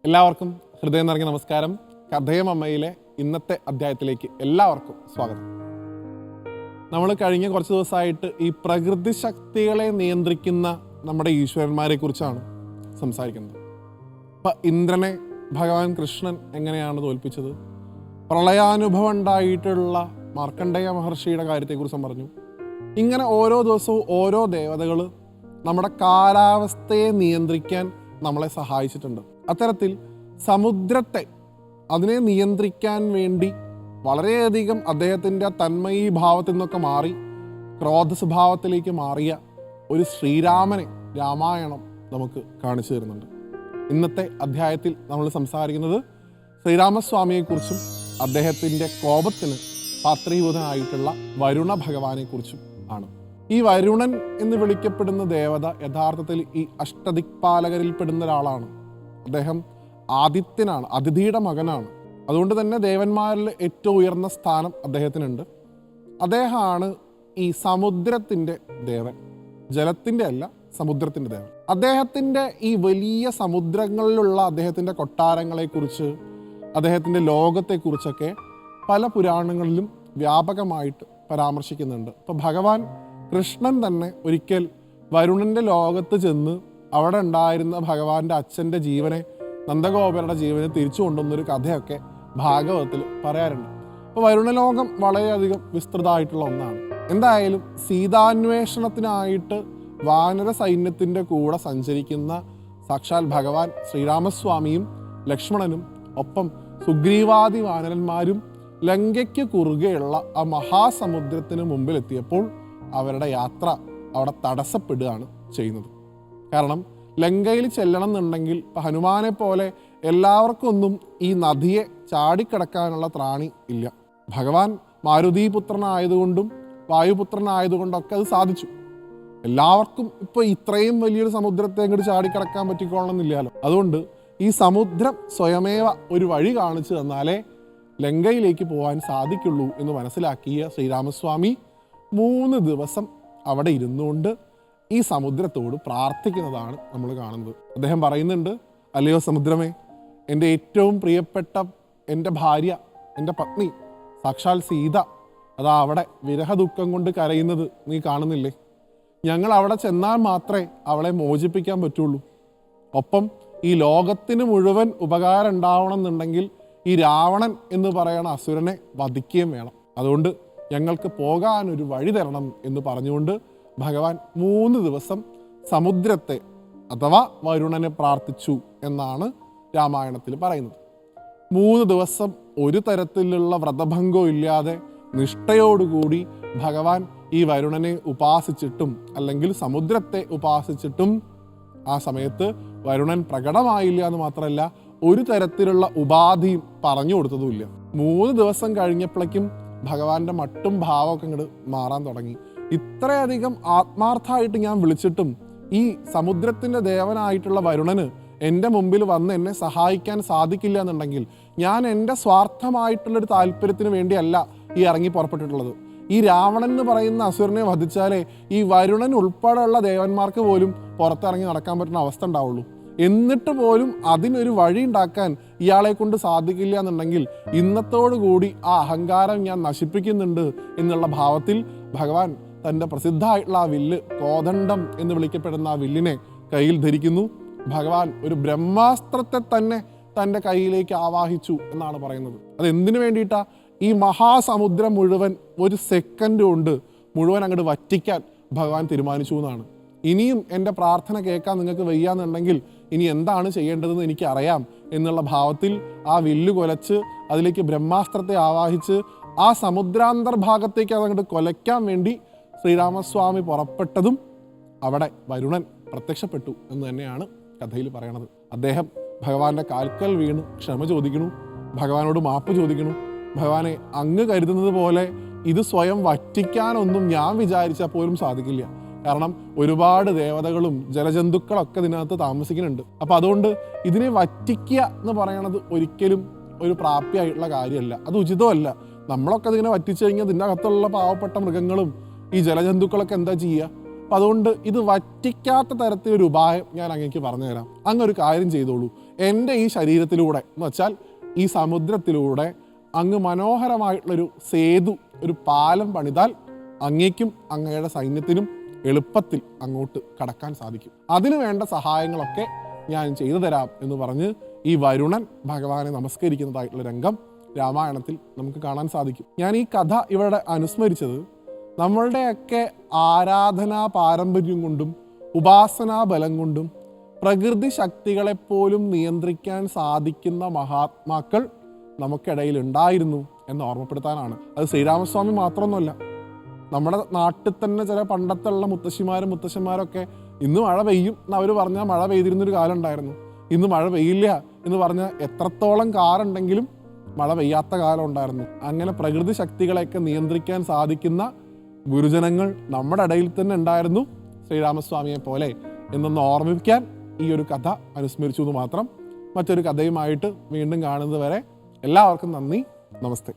എല്ലാവർക്കും ഹൃദയം നിറഞ്ഞ നമസ്കാരം. കഥയമമ്മയിലെ ഇന്നത്തെ അധ്യായത്തിലേക്ക് എല്ലാവർക്കും സ്വാഗതം. നമ്മൾ കഴിഞ്ഞ കുറച്ച് ദിവസമായിട്ട് ഈ പ്രകൃതി ശക്തികളെ നിയന്ത്രിക്കുന്ന നമ്മുടെ ഈശ്വരന്മാരെ കുറിച്ചാണ് സംസാരിക്കുന്നത്. അപ്പം ഇന്ദ്രനെ ഭഗവാൻ കൃഷ്ണൻ എങ്ങനെയാണ് തോൽപ്പിച്ചത്, പ്രളയാനുഭവം ഉണ്ടായിട്ടുള്ള മാർക്കണ്ഡേയ മഹർഷിയുടെ കാര്യത്തെക്കുറിച്ചും പറഞ്ഞു. ഇങ്ങനെ ഓരോ ദിവസവും ഓരോ ദേവതകൾ നമ്മുടെ കാലാവസ്ഥയെ നിയന്ത്രിക്കാൻ നമ്മളെ സഹായിച്ചിട്ടുണ്ട്. അത്തരത്തിൽ സമുദ്രത്തെ അതിനെ നിയന്ത്രിക്കാൻ വേണ്ടി വളരെയധികം അദ്ദേഹത്തിൻ്റെ തന്മയീ ഭാവത്തിൽ നിന്നൊക്കെ മാറി ക്രോധ സ്വഭാവത്തിലേക്ക് മാറിയ ഒരു ശ്രീരാമനെ രാമായണം നമുക്ക് കാണിച്ചു തരുന്നുണ്ട്. ഇന്നത്തെ അധ്യായത്തിൽ നമ്മൾ സംസാരിക്കുന്നത് ശ്രീരാമസ്വാമിയെക്കുറിച്ചും അദ്ദേഹത്തിൻ്റെ കോപത്തിന് പാത്രീഭൂതനായിട്ടുള്ള വരുണ ഭഗവാനെക്കുറിച്ചും ആണ്. ഈ വരുണൻ എന്ന് വിളിക്കപ്പെടുന്ന ദേവത യഥാർത്ഥത്തിൽ ഈ അഷ്ടദിക്പാലകരിൽ പെടുന്ന ഒരാളാണ്. അദ്ദേഹം ആദിത്യനാണ്, അതിഥിയുടെ മകനാണ്. അതുകൊണ്ട് തന്നെ ദേവന്മാരിൽ ഏറ്റവും ഉയർന്ന സ്ഥാനം അദ്ദേഹത്തിനുണ്ട്. അദ്ദേഹമാണ് ഈ സമുദ്രത്തിൻ്റെ ദേവൻ, ജലത്തിൻ്റെ അല്ല സമുദ്രത്തിൻ്റെ ദേവൻ. അദ്ദേഹത്തിൻ്റെ ഈ വലിയ സമുദ്രങ്ങളിലുള്ള അദ്ദേഹത്തിൻ്റെ കൊട്ടാരങ്ങളെക്കുറിച്ച്, അദ്ദേഹത്തിൻ്റെ ലോകത്തെക്കുറിച്ചൊക്കെ പല പുരാണങ്ങളിലും വ്യാപകമായിട്ട് പരാമർശിക്കുന്നുണ്ട്. ഇപ്പോൾ ഭഗവാൻ കൃഷ്ണൻ തന്നെ ഒരിക്കൽ വരുണൻ്റെ ലോകത്ത് ചെന്ന് അവിടെ ഉണ്ടായിരുന്ന ഭഗവാന്റെ അച്ഛൻ്റെ ജീവനെ, നന്ദഗോപരുടെ ജീവനെ തിരിച്ചു കൊണ്ടുവന്നൊരു കഥയൊക്കെ ഭാഗവതത്തിൽ പറയാറുണ്ട്. അപ്പോൾ വരുണലോകം വളരെയധികം വിസ്തൃതമായിട്ടുള്ള ഒന്നാണ്. എന്തായാലും സീതാന്വേഷണത്തിനായിട്ട് വാനര സൈന്യത്തിൻ്റെ കൂടെ സഞ്ചരിക്കുന്ന സാക്ഷാൽ ഭഗവാൻ ശ്രീരാമസ്വാമിയും ലക്ഷ്മണനും ഒപ്പം സുഗ്രീവാദി വാനരന്മാരും ലങ്കയ്ക്ക് കുറുകെയുള്ള ആ മഹാസമുദ്രത്തിന് മുമ്പിലെത്തിയപ്പോൾ അവരുടെ യാത്ര അവിടെ തടസ്സപ്പെടുകയാണ് ചെയ്യുന്നത്. കാരണം ലങ്കയിൽ ചെല്ലണം എന്നുണ്ടെങ്കിൽ ഇപ്പം ഹനുമാനെ പോലെ എല്ലാവർക്കും ഒന്നും ഈ നദിയെ ചാടിക്കിടക്കാനുള്ള ത്രാണി ഇല്ല. ഭഗവാൻ മാരുതീപുത്രനായതുകൊണ്ടും വായുപുത്രനായതുകൊണ്ടൊക്കെ അത് സാധിച്ചു. എല്ലാവർക്കും ഇപ്പോൾ ഇത്രയും വലിയൊരു സമുദ്രത്തെ അങ്ങോട്ട് ചാടിക്കിടക്കാൻ പറ്റിക്കൊള്ളണമെന്നില്ലല്ലോ. അതുകൊണ്ട് ഈ സമുദ്രം സ്വയമേവ ഒരു വഴി കാണിച്ചു തന്നാലേ ലങ്കയിലേക്ക് പോകാൻ സാധിക്കുള്ളൂ എന്ന് മനസ്സിലാക്കിയ ശ്രീരാമസ്വാമി 3 ദിവസം അവിടെ ഇരുന്നുകൊണ്ട് ഈ സമുദ്രത്തോട് പ്രാർത്ഥിക്കുന്നതാണ് നമ്മൾ കാണുന്നത്. അദ്ദേഹം പറയുന്നുണ്ട്, അല്ലയോ സമുദ്രമേ, എൻ്റെ ഏറ്റവും പ്രിയപ്പെട്ട എൻ്റെ ഭാര്യ, എൻ്റെ പത്നി സാക്ഷാൽ സീത അതാ അവിടെ വിരഹദുഃഖം കൊണ്ട് കരയുന്നത് നീ കാണുന്നില്ലേ? ഞങ്ങൾ അവിടെ ചെന്നാൽ മാത്രമേ അവളെ മോചിപ്പിക്കാൻ പറ്റുള്ളൂ. ഒപ്പം ഈ ലോകത്തിന് മുഴുവൻ ഉപകാരം ഉണ്ടാവണം എന്നുണ്ടെങ്കിൽ ഈ രാവണൻ എന്ന് പറയുന്ന അസുരനെ വധിക്കുകയും വേണം. അതുകൊണ്ട് ഞങ്ങൾക്ക് പോകാനൊരു വഴി തരണം എന്ന് പറഞ്ഞുകൊണ്ട് ഭഗവാൻ 3 ദിവസം സമുദ്രത്തെ അഥവാ വരുണനെ പ്രാർത്ഥിച്ചു എന്നാണ് രാമായണത്തിൽ പറയുന്നത്. 3 ദിവസം ഒരു തരത്തിലുള്ള വ്രതഭംഗവും ഇല്ലാതെ നിഷ്ഠയോടുകൂടി ഭഗവാൻ ഈ വരുണനെ ഉപാസിച്ചിട്ടും അല്ലെങ്കിൽ സമുദ്രത്തെ ഉപാസിച്ചിട്ടും ആ സമയത്ത് വരുണൻ പ്രകടമായില്ല എന്ന് മാത്രമല്ല ഒരു തരത്തിലുള്ള ഉപാധിയും പറഞ്ഞു കൊടുത്തതുമില്ല. 3 ദിവസം കഴിഞ്ഞപ്പോഴേക്കും ഭഗവാന്റെ മട്ടും ഭാവമൊക്കെ ഇങ്ങോട്ട് മാറാൻ തുടങ്ങി. ഇത്രയധികം ആത്മാർത്ഥമായിട്ട് ഞാൻ വിളിച്ചിട്ടും ഈ സമുദ്രത്തിൻ്റെ ദേവനായിട്ടുള്ള വരുണന് എൻ്റെ മുമ്പിൽ വന്ന് എന്നെ സഹായിക്കാൻ സാധിക്കില്ല എന്നുണ്ടെങ്കിൽ ഞാൻ എൻ്റെ സ്വാർത്ഥമായിട്ടുള്ളൊരു താല്പര്യത്തിന് വേണ്ടിയല്ല ഈ ഇറങ്ങി പുറപ്പെട്ടിട്ടുള്ളത്. ഈ രാവണൻ എന്ന് പറയുന്ന അസുരനെ വധിച്ചാലേ ഈ വരുണൻ ഉൾപ്പെടെയുള്ള ദേവന്മാർക്ക് പോലും പുറത്തിറങ്ങി നടക്കാൻ പറ്റുന്ന അവസ്ഥ ഉണ്ടാവുള്ളൂ. എന്നിട്ട് പോലും അതിനൊരു വഴി ഉണ്ടാക്കാൻ ഇയാളെ കൊണ്ട് സാധിക്കില്ല എന്നുണ്ടെങ്കിൽ ഇന്നത്തോടുകൂടി ആ അഹങ്കാരം ഞാൻ നശിപ്പിക്കുന്നുണ്ട് എന്നുള്ള ഭാവത്തിൽ ഭഗവാൻ തൻ്റെ പ്രസിദ്ധമായിട്ടുള്ള ആ വില്ല്, കോദണ്ഡം എന്ന് വിളിക്കപ്പെടുന്ന ആ വില്ലിനെ കയ്യിൽ ധരിക്കുന്നു. ഭഗവാൻ ഒരു ബ്രഹ്മാസ്ത്രത്തെ തന്നെ തൻ്റെ കയ്യിലേക്ക് ആവാഹിച്ചു എന്നാണ് പറയുന്നത്. അതെന്തിനു വേണ്ടിയിട്ടാ? ഈ മഹാസമുദ്രം മുഴുവൻ ഒരു സെക്കൻഡ് കൊണ്ട് മുഴുവൻ അങ്ങോട്ട് വറ്റിക്കാൻ ഭഗവാൻ തീരുമാനിച്ചു എന്നാണ്. ഇനിയും എൻ്റെ പ്രാർത്ഥന കേൾക്കാൻ നിങ്ങൾക്ക് വയ്യാന്നുണ്ടെങ്കിൽ ഇനി എന്താണ് ചെയ്യേണ്ടതെന്ന് എനിക്കറിയാം എന്നുള്ള ഭാവത്തിൽ ആ വില്ല് കൊലച്ച് അതിലേക്ക് ബ്രഹ്മാസ്ത്രത്തെ ആവാഹിച്ച് ആ സമുദ്രാന്തർഭാഗത്തേക്ക് അതങ്ങോട്ട് കൊലയ്ക്കാൻ വേണ്ടി ശ്രീരാമസ്വാമി പുറപ്പെട്ടതും അവിടെ വരുണൻ പ്രത്യക്ഷപ്പെട്ടു എന്ന് തന്നെയാണ് കഥയിൽ പറയണത്. അദ്ദേഹം ഭഗവാന്റെ കാൽക്കൽ വീണ് ക്ഷമ ചോദിക്കണു, ഭഗവാനോട് മാപ്പ് ചോദിക്കണു. ഭഗവാനെ, അങ്ങ് കരുതുന്നത് പോലെ ഇത് സ്വയം വറ്റിക്കാനൊന്നും ഞാൻ വിചാരിച്ചാൽ പോലും സാധിക്കില്ല. കാരണം ഒരുപാട് ദേവതകളും ജലജന്തുക്കളൊക്കെ ഇതിനകത്ത് താമസിക്കുന്നുണ്ട്. അപ്പം അതുകൊണ്ട് ഇതിനെ വറ്റിക്കുക എന്ന് പറയണത് ഒരിക്കലും ഒരു പ്രാപ്തിയായിട്ടുള്ള കാര്യമല്ല, അത് ഉചിതമല്ല. നമ്മളൊക്കെ ഇതിനെ വറ്റിച്ചു കഴിഞ്ഞാൽ ഇതിൻ്റെ അകത്തുള്ള പാവപ്പെട്ട മൃഗങ്ങളും ഈ ജലജന്തുക്കളൊക്കെ എന്താ ചെയ്യുക? അപ്പം അതുകൊണ്ട് ഇത് വറ്റിക്കാത്ത തരത്തിലൊരു ഉപായം ഞാൻ അങ്ങേക്ക് പറഞ്ഞുതരാം. അങ്ങൊരു കാര്യം ചെയ്തോളൂ. എൻ്റെ ഈ ശരീരത്തിലൂടെ എന്ന് വെച്ചാൽ ഈ സമുദ്രത്തിലൂടെ അങ്ങ് മനോഹരമായിട്ടുള്ളൊരു സേതു, ഒരു പാലം പണിതാൽ അങ്ങേക്കും അങ്ങയുടെ സൈന്യത്തിനും എളുപ്പത്തിൽ അങ്ങോട്ട് കടക്കാൻ സാധിക്കും. അതിനു വേണ്ട സഹായങ്ങളൊക്കെ ഞാൻ ചെയ്തു തരാം എന്ന് പറഞ്ഞ് ഈ വരുണൻ ഭഗവാനെ നമസ്കരിക്കുന്നതായിട്ടുള്ള രംഗം രാമായണത്തിൽ നമുക്ക് കാണാൻ സാധിക്കും. ഞാൻ ഈ കഥ ഇവിടെ അനുസ്മരിച്ചത് നമ്മളുടെയൊക്കെ ആരാധനാ പാരമ്പര്യം കൊണ്ടും ഉപാസനാ ബലം കൊണ്ടും പ്രകൃതി ശക്തികളെപ്പോലും നിയന്ത്രിക്കാൻ സാധിക്കുന്ന മഹാത്മാക്കൾ നമുക്കിടയിൽ ഉണ്ടായിരുന്നു എന്ന് ഓർമ്മപ്പെടുത്താനാണ്. അത് ശ്രീരാമസ്വാമി മാത്രമൊന്നുമല്ല, നമ്മുടെ നാട്ടിൽ തന്നെ ചില പണ്ടത്തുള്ള മുത്തശ്ശിമാരും മുത്തശ്ശന്മാരൊക്കെ ഇന്ന് മഴ പെയ്യും എന്ന് അവർ പറഞ്ഞാൽ മഴ പെയ്തിരുന്നൊരു കാലം ഉണ്ടായിരുന്നു. ഇന്ന് മഴ പെയ്യില്ല എന്ന് പറഞ്ഞാൽ എത്രത്തോളം കാറുണ്ടെങ്കിലും മഴ പെയ്യാത്ത കാലം ഉണ്ടായിരുന്നു. അങ്ങനെ പ്രകൃതി ശക്തികളെയൊക്കെ നിയന്ത്രിക്കാൻ സാധിക്കുന്ന ഗുരുജനങ്ങൾ നമ്മുടെ ഇടയിൽ തന്നെ ഉണ്ടായിരുന്നു, ശ്രീരാമസ്വാമിയെ പോലെ എന്നൊന്ന് ഓർമ്മിപ്പിക്കാൻ ഈ ഒരു കഥ അനുസ്മരിച്ചു എന്ന് മാത്രം. മറ്റൊരു കഥയുമായിട്ട് വീണ്ടും കാണുന്നത് വരെ എല്ലാവർക്കും നന്ദി, നമസ്തേ.